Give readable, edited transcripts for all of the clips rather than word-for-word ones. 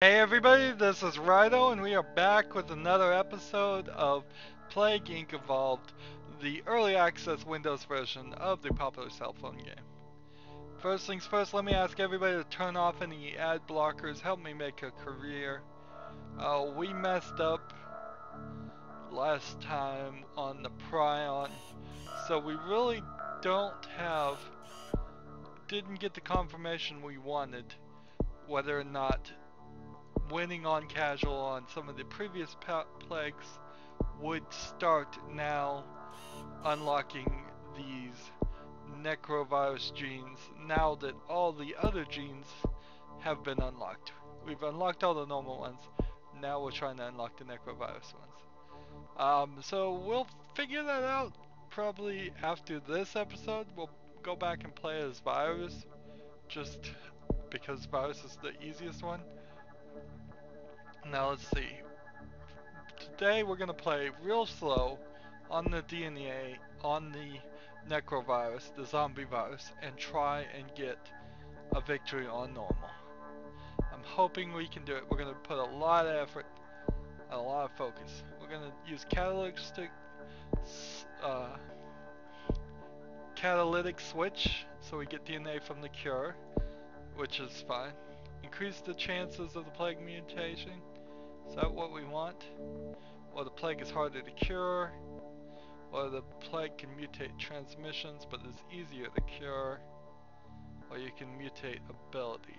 Hey everybody, this is Rydo, and we are back with another episode of Plague Inc. Evolved, the early access Windows version of the popular cell phone game. First things first, let me ask everybody to turn off any ad blockers, help me make a career. We messed up last time on the Prion, so we really didn't get the confirmation we wanted, whether or not winning on casual on some of the previous plagues would start now unlocking these necrovirus genes now that all the other genes have been unlocked. We've unlocked all the normal ones, now we're trying to unlock the necrovirus ones. So we'll figure that out probably after this episode. We'll go back and play as virus, just because virus is the easiest one. Now let's see. Today we're going to play real slow on the DNA, on the necrovirus, the zombie virus, and try and get a victory on normal. I'm hoping we can do it. We're going to put a lot of effort and a lot of focus. We're going to use catalytic switch so we get DNA from the cure, which is fine. Increase the chances of the plague mutation. Is that what we want? Or the plague is harder to cure, or the plague can mutate transmissions but is easier to cure, or you can mutate abilities.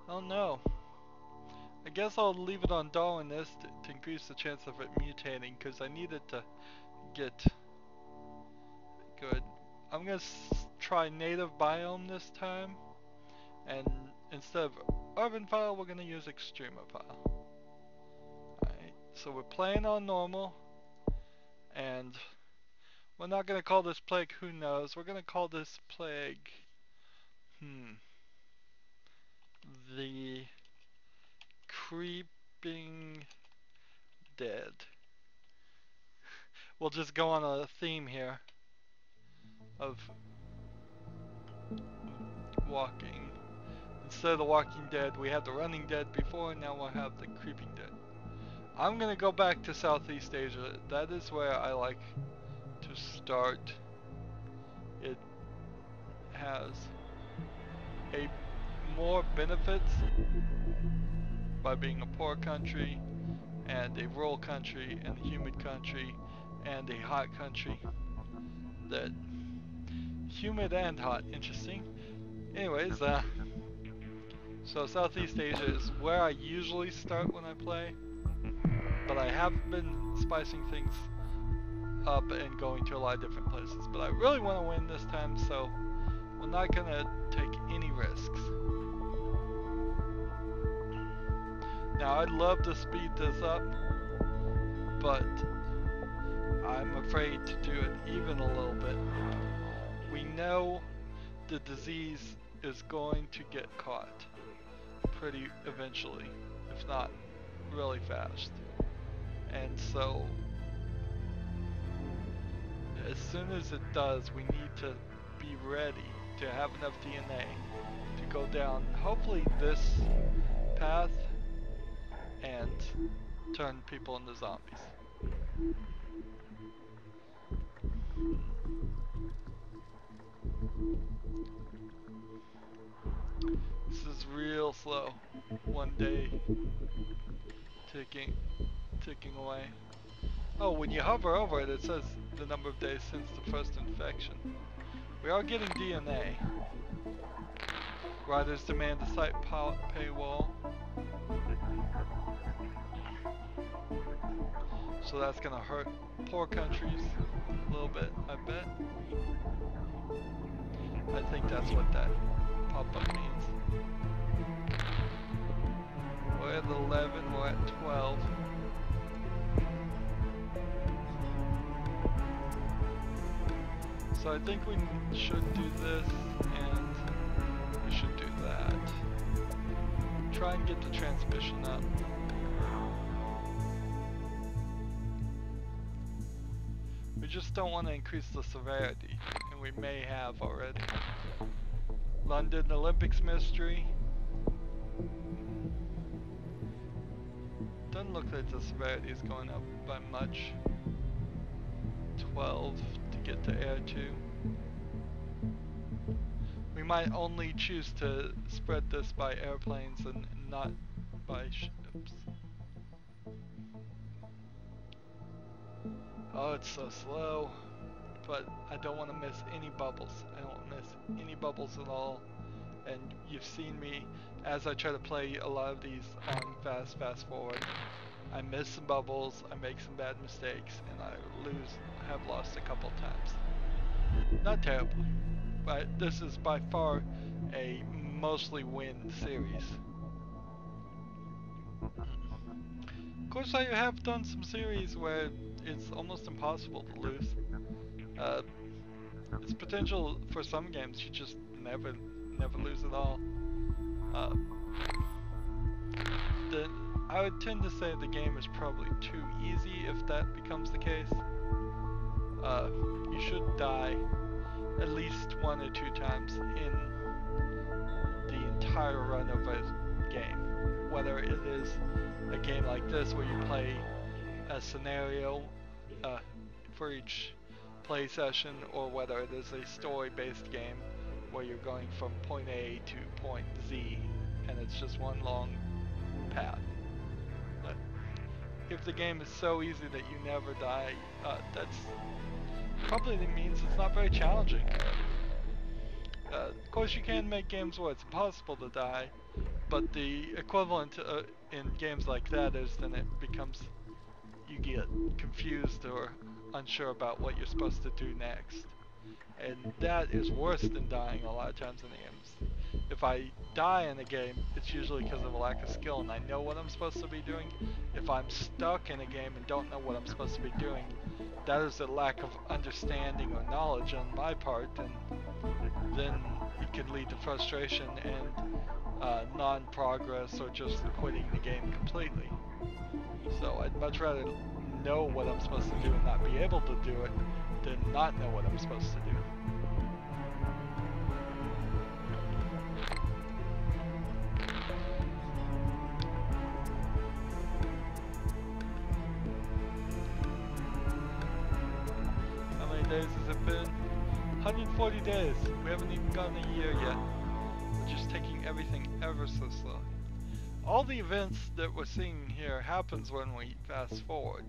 Oh no. I guess I'll leave it on Darwinist to increase the chance of it mutating, because I need it to get good. I'm going to try native biome this time, and instead of urban file we're going to use extrema file. Alright, so we're playing on normal, and we're not going to call this plague who knows, we're going to call this plague the creeping dead. We'll just go on a theme here of walking. Instead of the walking dead, we had the running dead before, now we'll have the creeping dead. I'm gonna go back to Southeast Asia. That is where I like to start. It has a more benefits by being a poor country and a rural country and a humid country and a hot country. That humid and hot, interesting. Anyways, so Southeast Asia is where I usually start when I play, but I have been spicing things up and going to a lot of different places. But I really want to win this time, so we're not gonna take any risks. Now I'd love to speed this up, but I'm afraid to do it even a little bit. We know the disease is going to get caught pretty eventually, if not really fast. And so as soon as it does, we need to be ready to have enough DNA to go down hopefully this path and turn people into zombies. This is real slow. One day ticking away. Oh, when you hover over it, it says the number of days since the first infection. We are getting DNA. Riders demand a site paywall. So that's gonna hurt poor countries a little bit, I bet. I think that's what that pop-up means. We're at 11, we're at 12. So I think we should do this, and we should do that. Try and get the transmission up. We just don't want to increase the severity, and we may have already. London Olympics mystery. Doesn't look like the severity is going up by much. 12 to get to Air 2. We might only choose to spread this by airplanes and not by ships. Oh, it's so slow. But I don't want to miss any bubbles. I don't want to miss any bubbles at all. And you've seen me as I try to play a lot of these on fast forward. I miss some bubbles, I make some bad mistakes, and I have lost a couple times. Not terribly, but this is by far a mostly win series. Of course, I have done some series where it's almost impossible to lose. It's potential for some games you just never lose at all. I would tend to say the game is probably too easy if that becomes the case. You should die at least 1 or 2 times in the entire run of a game. Whether it is a game like this where you play a scenario for each play session, or whether it is a story-based game where you're going from point A to point Z and it's just one long path. But if the game is so easy that you never die, that's probably means it's not very challenging. Of course, you can make games where it's impossible to die, but the equivalent in games like that is then it becomes, you get confused or unsure about what you're supposed to do next. And that is worse than dying a lot of times in the games. If I die in a game, it's usually because of a lack of skill and I know what I'm supposed to be doing. If I'm stuck in a game and don't know what I'm supposed to be doing, that is a lack of understanding or knowledge on my part, and then it can lead to frustration and non-progress or just quitting the game completely. So I'd much rather know what I'm supposed to do and not be able to do it than not know what I'm supposed to do. How many days has it been? 140 days. We haven't even gotten a year yet. We're just taking everything ever so slowly. All the events that we're seeing here happens when we fast forward.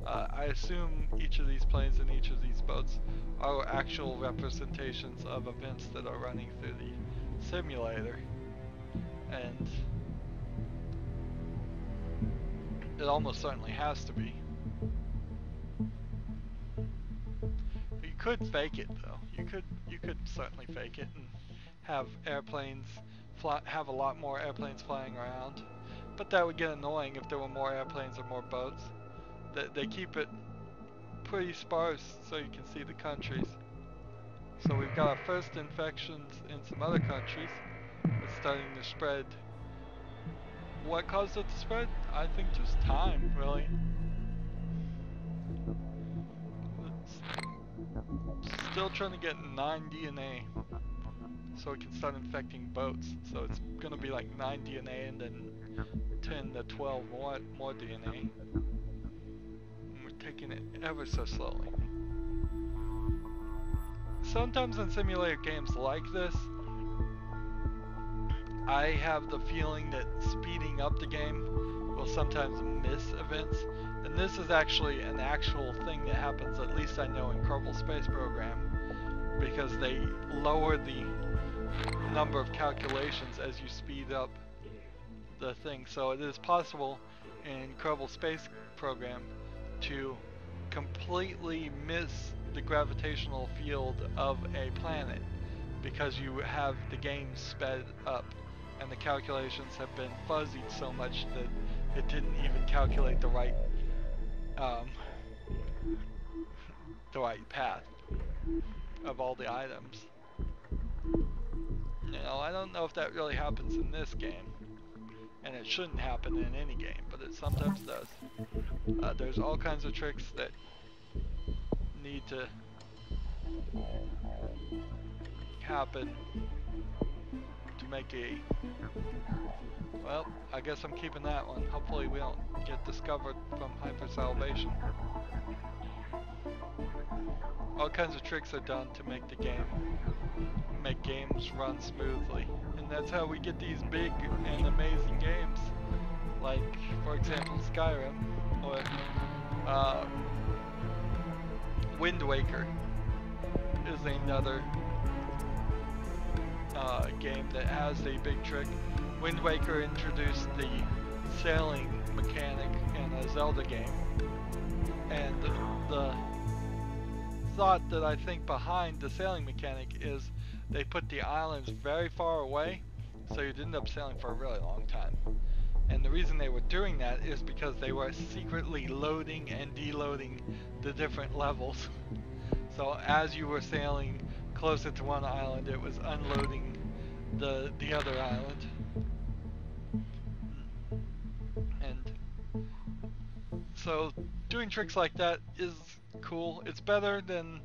I assume each of these planes and each of these boats are actual representations of events that are running through the simulator. And it almost certainly has to be. You could fake it though. You could certainly fake it and have airplanes have a lot more airplanes flying around, but that would get annoying if there were more airplanes or more boats. They keep it pretty sparse so you can see the countries. So we've got our first infections in some other countries. It's starting to spread. What caused it to spread? I think just time, really. It's still trying to get 9 DNA so it can start infecting boats. So it's gonna be like 9 DNA and then 10 to 12 more DNA. And we're taking it ever so slowly. Sometimes in simulator games like this, I have the feeling that speeding up the game will sometimes miss events. And this is actually an actual thing that happens, at least I know in Kerbal Space Program, because they lower the number of calculations as you speed up the thing. So it is possible in Kerbal Space Program to completely miss the gravitational field of a planet because you have the game sped up and the calculations have been fuzzied so much that it didn't even calculate the right path of all the items. You know, I don't know if that really happens in this game, and it shouldn't happen in any game, but it sometimes does. There's all kinds of tricks that to happen to make a... Well, I guess I'm keeping that one. Hopefully we don't get discovered from hypersalvation. All kinds of tricks are done to make the make games run smoothly. And that's how we get these big and amazing games. Like, for example, Skyrim, or Wind Waker is another game that has a big trick. Wind Waker introduced the sailing mechanic in a Zelda game, and the thought that I think behind the sailing mechanic is they put the islands very far away, so you'd end up sailing for a really long time. And the reason they were doing that is because they were secretly loading and deloading the different levels. So as you were sailing closer to one island, it was unloading the other island. And so doing tricks like that is cool. It's better than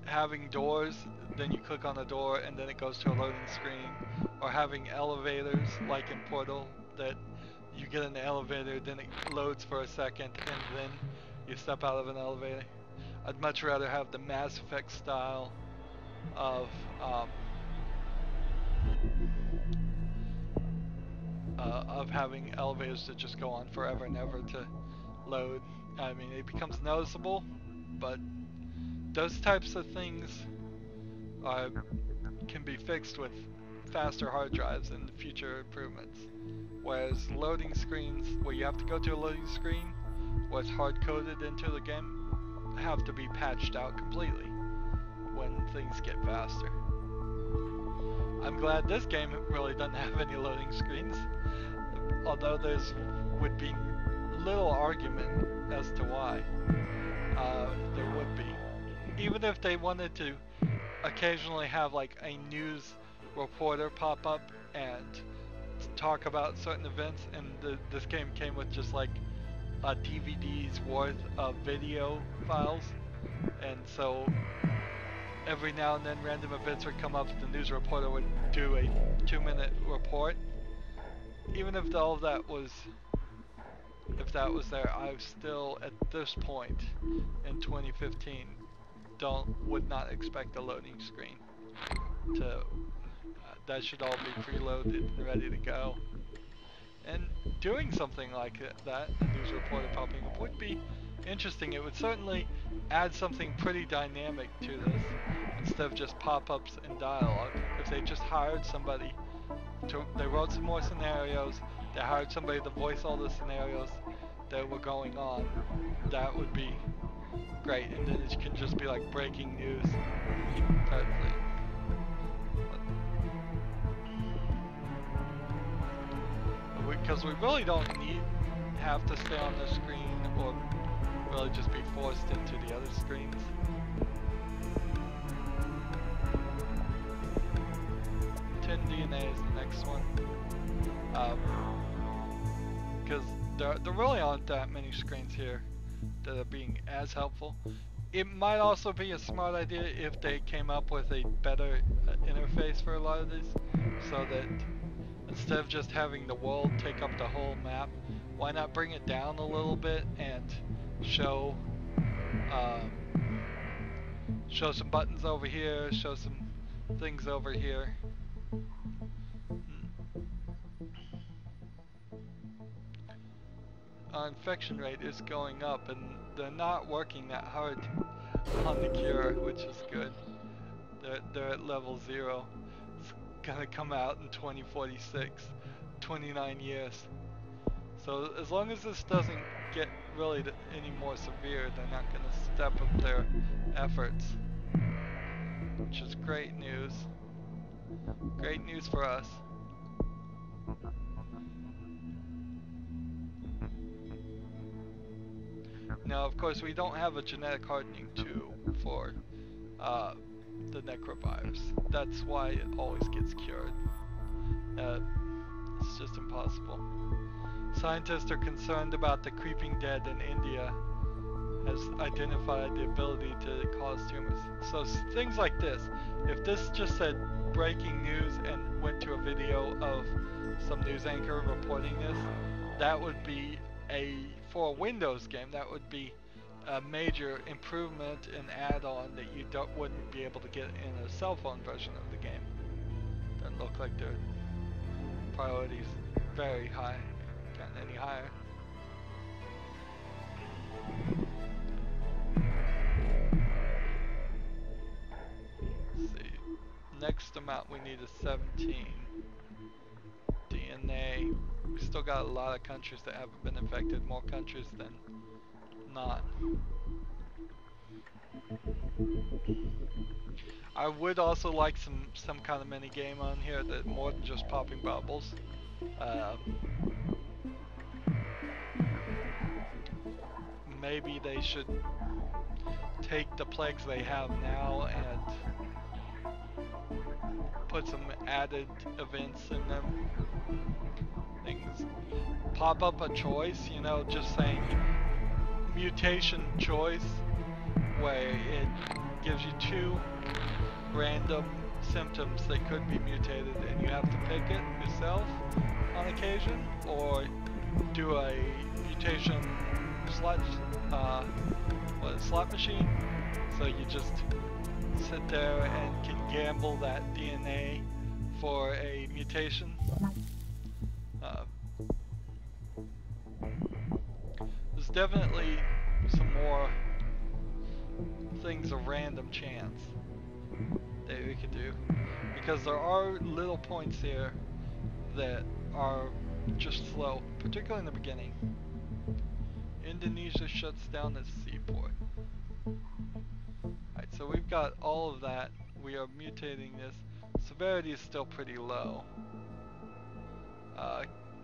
having doors, then you click on a door and then it goes to a loading screen, or having elevators like in Portal, that you get in the elevator, then it loads for a second and then you step out of an elevator. I'd much rather have the Mass Effect style of having elevators that just go on forever and ever to load. I mean, it becomes noticeable, but those types of things can be fixed with faster hard drives and future improvements. Whereas loading screens, where you have to go to a loading screen, where it's hard-coded into the game, have to be patched out completely when things get faster. I'm glad this game really doesn't have any loading screens, although would be little argument as to why there would be. Even if they wanted to occasionally have like a news reporter pop up and talk about certain events, and this game came with just like a DVD's worth of video files, and so every now and then random events would come up, the news reporter would do a 2-minute report. Even if all of that was, if that was there, I still at this point in 2015 would not expect a loading screen. That should all be preloaded and ready to go. And doing something like that, a news reporter popping up, would be interesting. It would certainly add something pretty dynamic to this, instead of just pop-ups and dialogue. If they just hired somebody they wrote some more scenarios, they hired somebody to voice all the scenarios that were going on, that would be great. And then it can just be like breaking news type thing. Because we really don't have to stay on the screen, or really just be forced into the other screens. 10 DNA is the next one. Because there really aren't that many screens here that are being as helpful. It might also be a smart idea if they came up with a better interface for a lot of these, so that instead of just having the world take up the whole map, why not bring it down a little bit and show some buttons over here, show some things over here. Our infection rate is going up, and they're not working that hard on the cure, which is good. They're at level 0. It's gonna come out in 2046, 29 years. So as long as this doesn't get really any more severe, they're not gonna step up their efforts, which is great news. Great news for us. Now, of course, we don't have a genetic hardening tool for the Necroa virus. That's why it always gets cured. It's just impossible. Scientists are concerned about the creeping dead in India, has identified the ability to cause cause tumors. So things like this. If this just said breaking news and went to a video of some news anchor reporting this, that would be for a Windows game, that would be a major improvement and add-on that you wouldn't be able to get in a cell phone version of the game. Doesn't look like their priority's very high, gotten any higher. Let's see. Next amount we need is 17. DNA. We still got a lot of countries that haven't been infected, more countries than not. I would also like some kind of mini game on here that more than just popping bubbles. Maybe they should take the plagues they have now and put some added events in them. Things pop up a choice, you know, just saying mutation choice, where it gives you 2 random symptoms that could be mutated and you have to pick it yourself on occasion, or do a mutation slot machine, so you just sit there and can gamble that DNA for a mutation. There's definitely some more things of random chance that we could do, because there are little points here that are just slow, particularly in the beginning. Indonesia shuts down its seaport. Alright, so we've got all of that. We are mutating this. Severity is still pretty low.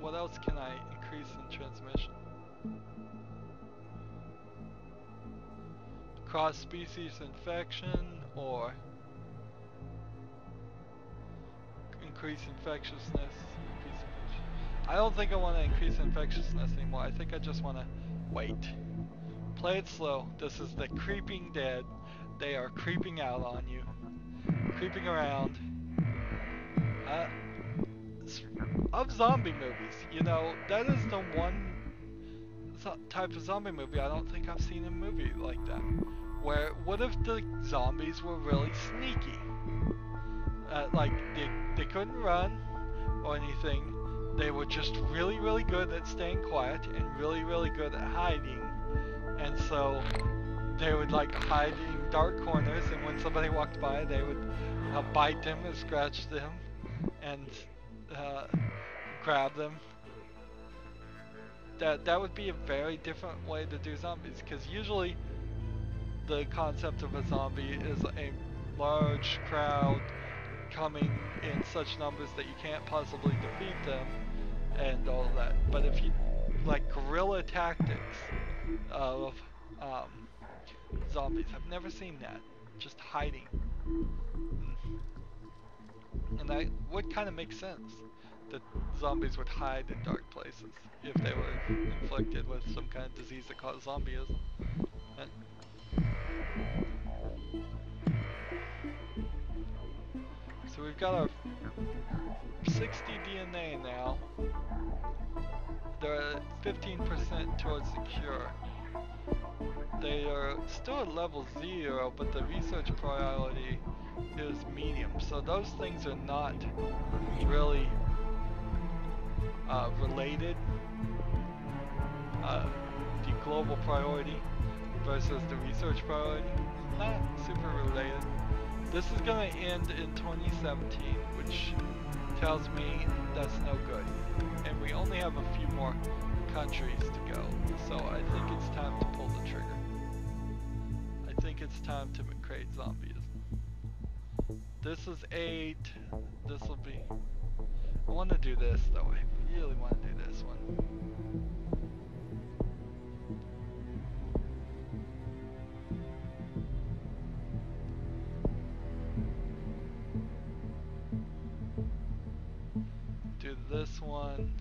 What else can I increase in transmission? Cross-species infection, or increase infectiousness. I don't think I want to increase infectiousness anymore. I think I just want to wait. Play it slow. This is the creeping dead. They are creeping out on you. Creeping around. Of zombie movies, you know, that is the one type of zombie movie I don't think I've seen a movie like that. Where, what if the zombies were really sneaky? Like, they couldn't run or anything. They were just really, really good at staying quiet and really, really good at hiding. And so they would like hide in dark corners, and when somebody walked by, they would bite them and scratch them and grab them. That would be a very different way to do zombies, because usually the concept of a zombie is a large crowd coming in such numbers that you can't possibly defeat them and all of that. But if you like guerrilla tactics of zombies, I've never seen that, just hiding, and that would kind of make sense that zombies would hide in dark places if they were inflicted with some kind of disease that caused zombieism. So we've got our 60 DNA now. They're at 15% towards the cure. They are still at level 0, but the research priority is medium. So those things are not really related. The global priority versus the research priority, not super related. This is going to end in 2017, which tells me that's no good. And we only have a few more countries to go. So I think it's time to pull the trigger. I think it's time to create zombies. This is 8. This will be... I want to do this though. I really want to do this one. Do this one.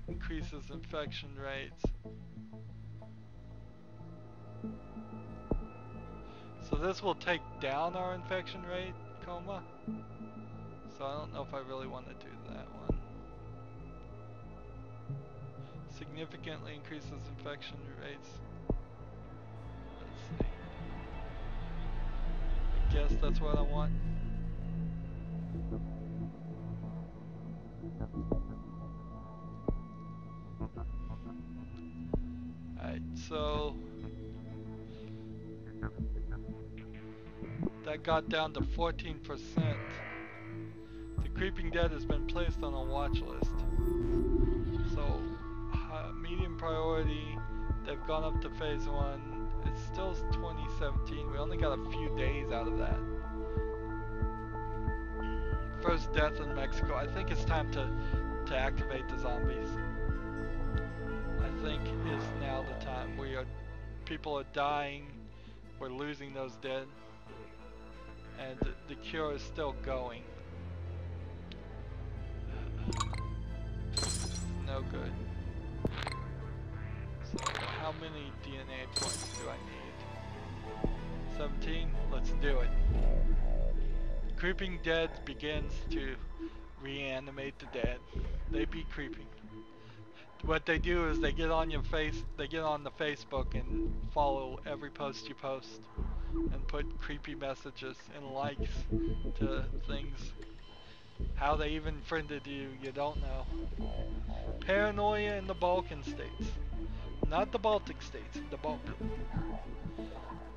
Increases infection rates. So this will take down our infection rate, coma. So I don't know if I really want to do that one. Significantly increases infection rates. Let's see. I guess that's what I want. Alright, so that got down to 14%. The Creeping Dead has been placed on a watch list. So, medium priority, they've gone up to phase 1. It's still 2017, we only got a few days out of that. First death in Mexico. I think it's time to activate the zombies. I think is now the time. People are dying, we're losing those dead, and the cure is still going. No good. So how many DNA points do I need? 17? Let's do it. Creeping Dead begins to reanimate the dead. They be creeping. What they do is they get on your they get on the Facebook and follow every post you post and put creepy messages and likes to things. How they even friended you, you don't know. Paranoia in the Balkan states. Not the Baltic states, the Balkan.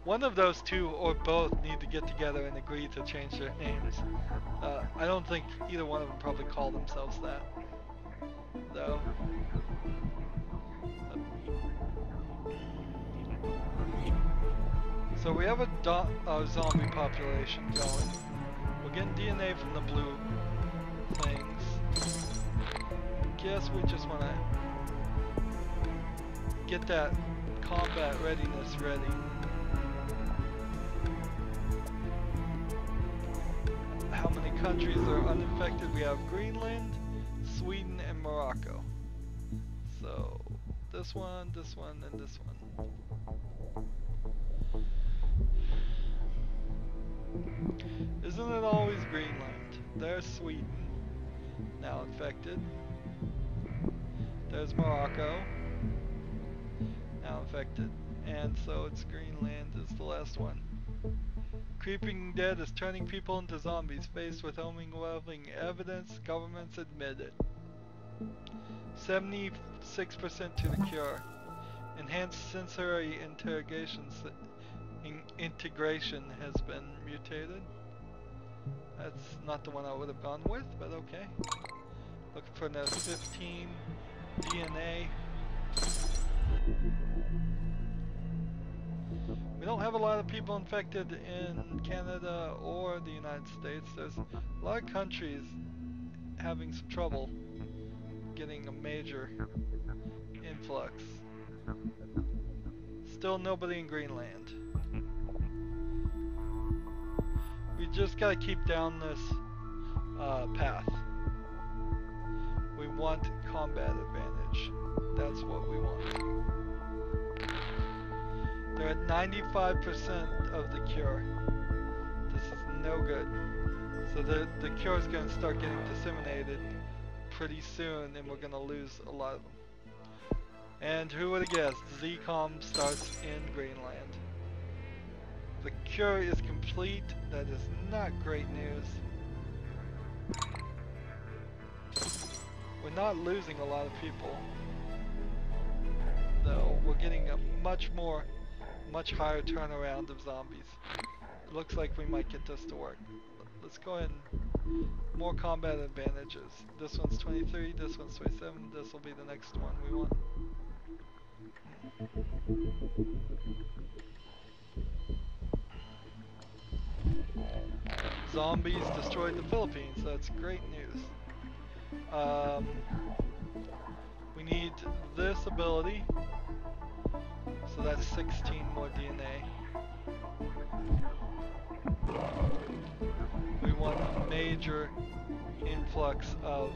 One of those two or both need to get together and agree to change their names. I don't think either one of them probably call themselves that, though. So we have a zombie population going. We're getting DNA from the blue things. Guess we just want to get that combat readiness ready. How many countries are uninfected? We have Greenland, Sweden, and Morocco. So this one, and this one. Isn't it always Greenland? There's Sweden, now infected. There's Morocco, now infected. And so it's Greenland is the last one. Creeping Dead is turning people into zombies. Faced with overwhelming evidence, governments admit it. 76% to the cure. Enhanced sensory integration has been mutated. That's not the one I would have gone with, but okay. Looking for another 15 DNA. We don't have a lot of people infected in Canada or the United States. There's a lot of countries having some trouble getting a major influx. Still nobody in Greenland. We just gotta keep down this path. We want combat advantage. That's what we want. They're at 95% of the cure. This is no good. So the cure is going to start getting disseminated pretty soon, and we're going to lose a lot of them. And who would have guessed? ZCOM starts in Greenland. The cure is complete. That is not great news. We're not losing a lot of people, though. We're getting a much higher turnaround of zombies. It looks like we might get this to work. Let's go ahead and more combat advantages. This one's 23, this one's 27, this will be the next one we want. Zombies destroyed the Philippines, that's great news. We need this ability, so that's 16 more DNA. We want a major influx of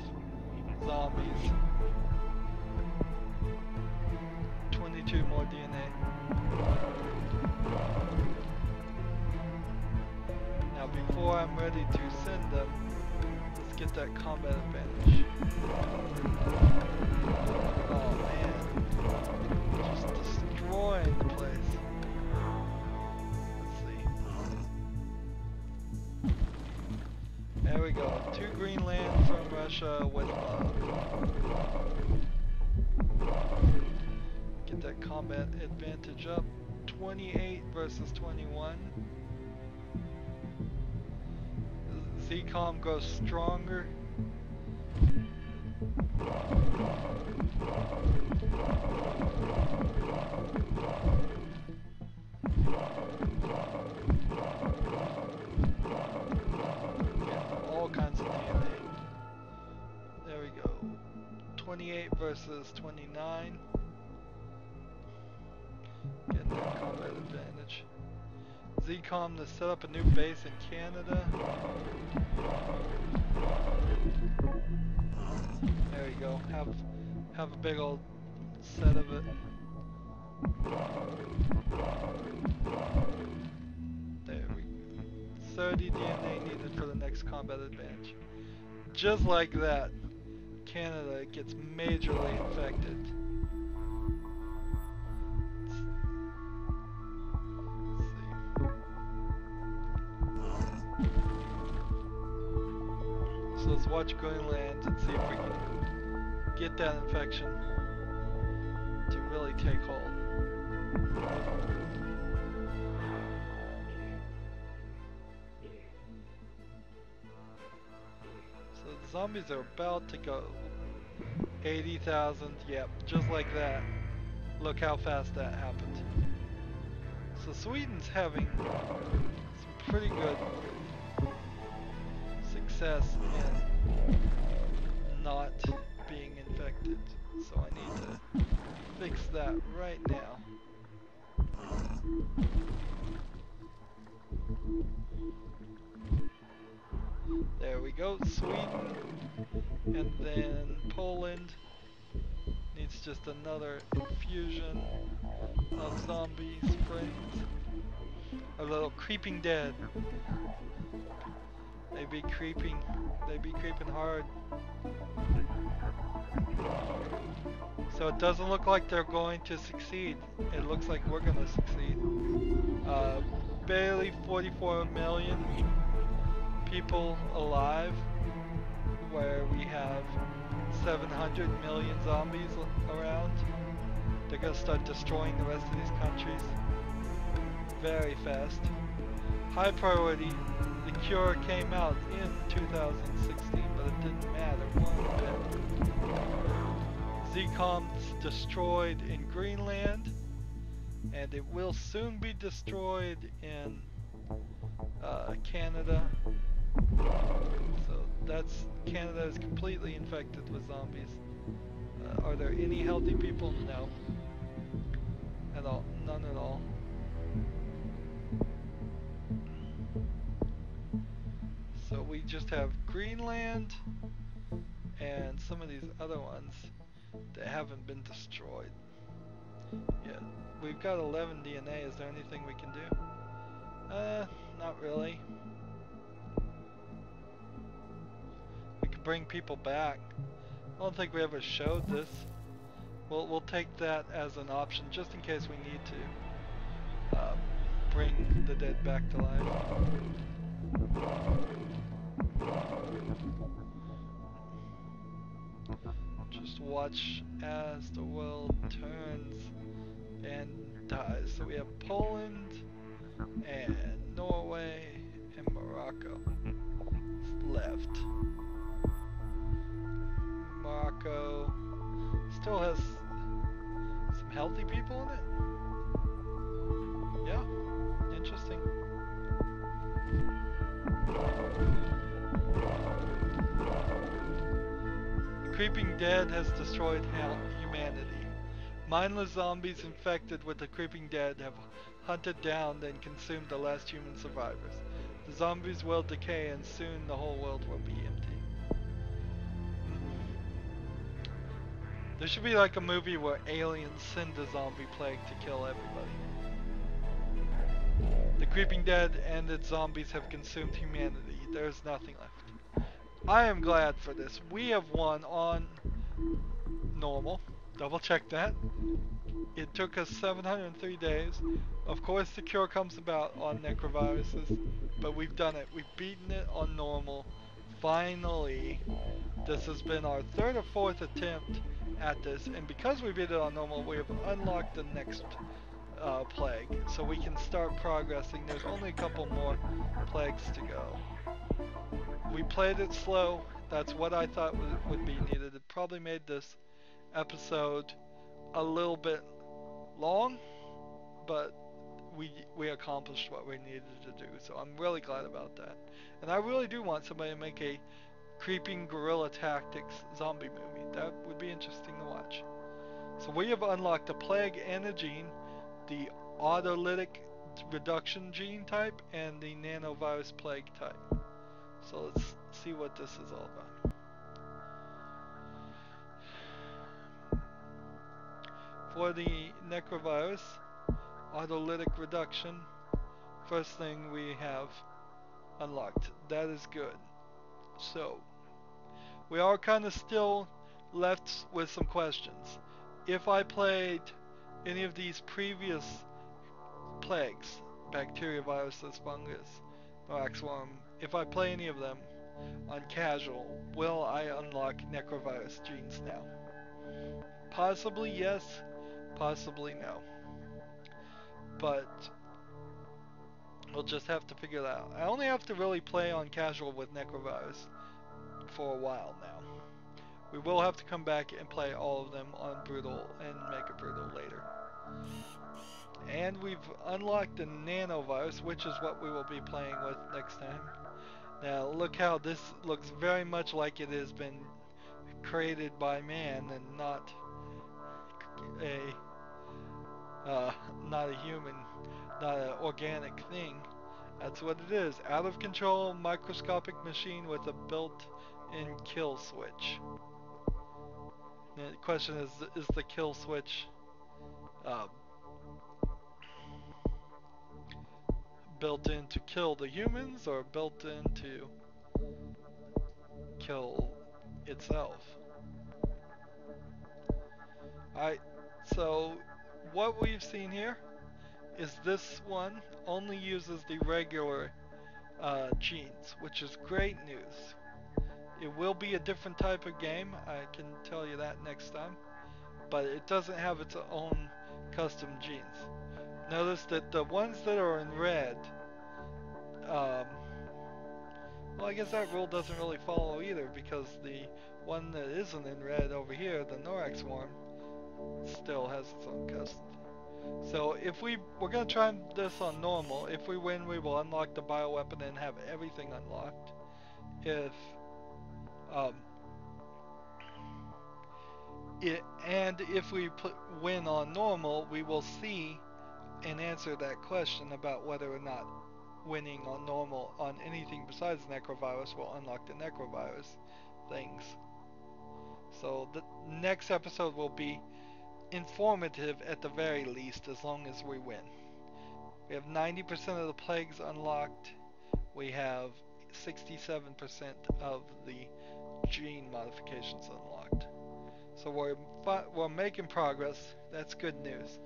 zombies. 22 more DNA. I'm ready to send them. Let's get that combat advantage. Oh man. Just destroying the place. Let's see. There we go. 2 Greenland from Russia with love. Get that combat advantage up. 28 versus 21. ZCOM goes stronger. All kinds of DNA. There we go. 28 versus 29. Getting that combat advantage. ZCOM to set up a new base in Canada. There you go. Have a big old set of it. There we go. 30 DNA needed for the next combat advantage. Just like that, Canada gets majorly infected. So let's watch Greenland and see if we can get that infection to really take hold. So the zombies are about to go. 80,000, yep, just like that. Look how fast that happened. So Sweden's having some pretty good success in not being infected, so I need to fix that right now. There we go, Sweden, and then Poland needs just another infusion of zombies, friends. A little creeping dead. They be creeping hard. So it doesn't look like they're going to succeed. It looks like we're gonna succeed. Barely 44 million people alive, where we have 700 million zombies around. They're gonna start destroying the rest of these countries very fast. High priority. The cure came out in 2016, but it didn't matter one bit. ZCOM's destroyed in Greenland, and it will soon be destroyed in Canada. So that's, Canada is completely infected with zombies. Are there any healthy people? No. At all. None at all. So we just have Greenland and some of these other ones that haven't been destroyed yet. We've got 11 DNA. Is there anything we can do? Not really. We can bring people back. I don't think we ever showed this. We'll take that as an option just in case we need to bring the dead back to life. Just watch as the world turns and dies. So we have Poland and Norway and Morocco left. Morocco still has some healthy people in it. Yeah, interesting. The Creeping Dead has destroyed humanity. Mindless zombies infected with the Creeping Dead have hunted down and consumed the last human survivors. The zombies will decay and soon the whole world will be empty. There should be like a movie where aliens send a zombie plague to kill everybody. The creeping dead and its zombies have consumed humanity. There's nothing left. I am glad for this. We have won on normal. Double check that. It took us 703 days. Of course the cure comes about on necroviruses, but we've done it. We've beaten it on normal. Finally. This has been our third or fourth attempt at this, and because we beat it on normal, we have unlocked the next plague. So we can start progressing. There's only a couple more plagues to go. We played it slow. That's what I thought would be needed. It probably made this episode a little bit long, but we accomplished what we needed to do. So I'm really glad about that. And I really do want somebody to make a creeping guerrilla tactics zombie movie. That would be interesting to watch. So we have unlocked a plague and a gene, the autolytic reduction gene type and the nanovirus plague type. So let's see what this is all about. For the necrovirus autolytic reduction, first thing we have unlocked. That is good. So we are kind of still left with some questions. If I played any of these previous plagues, bacteria, viruses, fungus, thorax worm, if I play any of them on casual, will I unlock necrovirus genes now? Possibly yes, possibly no. But we'll just have to figure that out. I only have to really play on casual with necrovirus for a while now. We will have to come back and play all of them on brutal and make it brutal later. And we've unlocked the nanovirus, which is what we will be playing with next time. Now look how this looks very much like it has been created by man and not a human, not an organic thing. That's what it is. Out of control microscopic machine with a built-in kill switch. The question is the kill switch built in to kill the humans or built in to kill itself? Alright, so what we've seen here is this one only uses the regular genes, which is great news. It will be a different type of game, I can tell you that next time, but it doesn't have its own custom genes. Notice that the ones that are in red, well, I guess that rule doesn't really follow either, because the one that isn't in red over here, the thorax worm, still has its own custom. So if we're going to try this on normal. If we win, we will unlock the bioweapon and have everything unlocked. If we win on normal, we will see and answer that question about whether or not winning on normal on anything besides necrovirus will unlock the necrovirus things. So the next episode will be informative at the very least, as long as we win. We have 90% of the plagues unlocked. We have 67% of the gene modifications unlocked. So we're making progress. That's good news.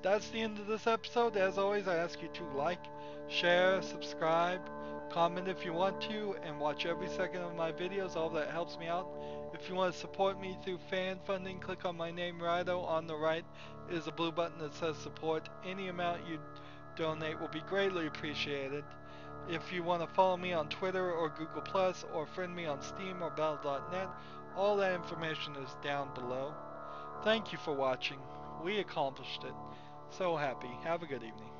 That's the end of this episode. As always, I ask you to like, share, subscribe, comment if you want to, and watch every second of my videos. All that helps me out. If you want to support me through fan funding, click on my name, Rydo. On the right is a blue button that says support. Any amount you donate will be greatly appreciated. If you want to follow me on Twitter or Google+, or friend me on Steam or Battle.net, all that information is down below. Thank you for watching. We accomplished it. So happy. Have a good evening.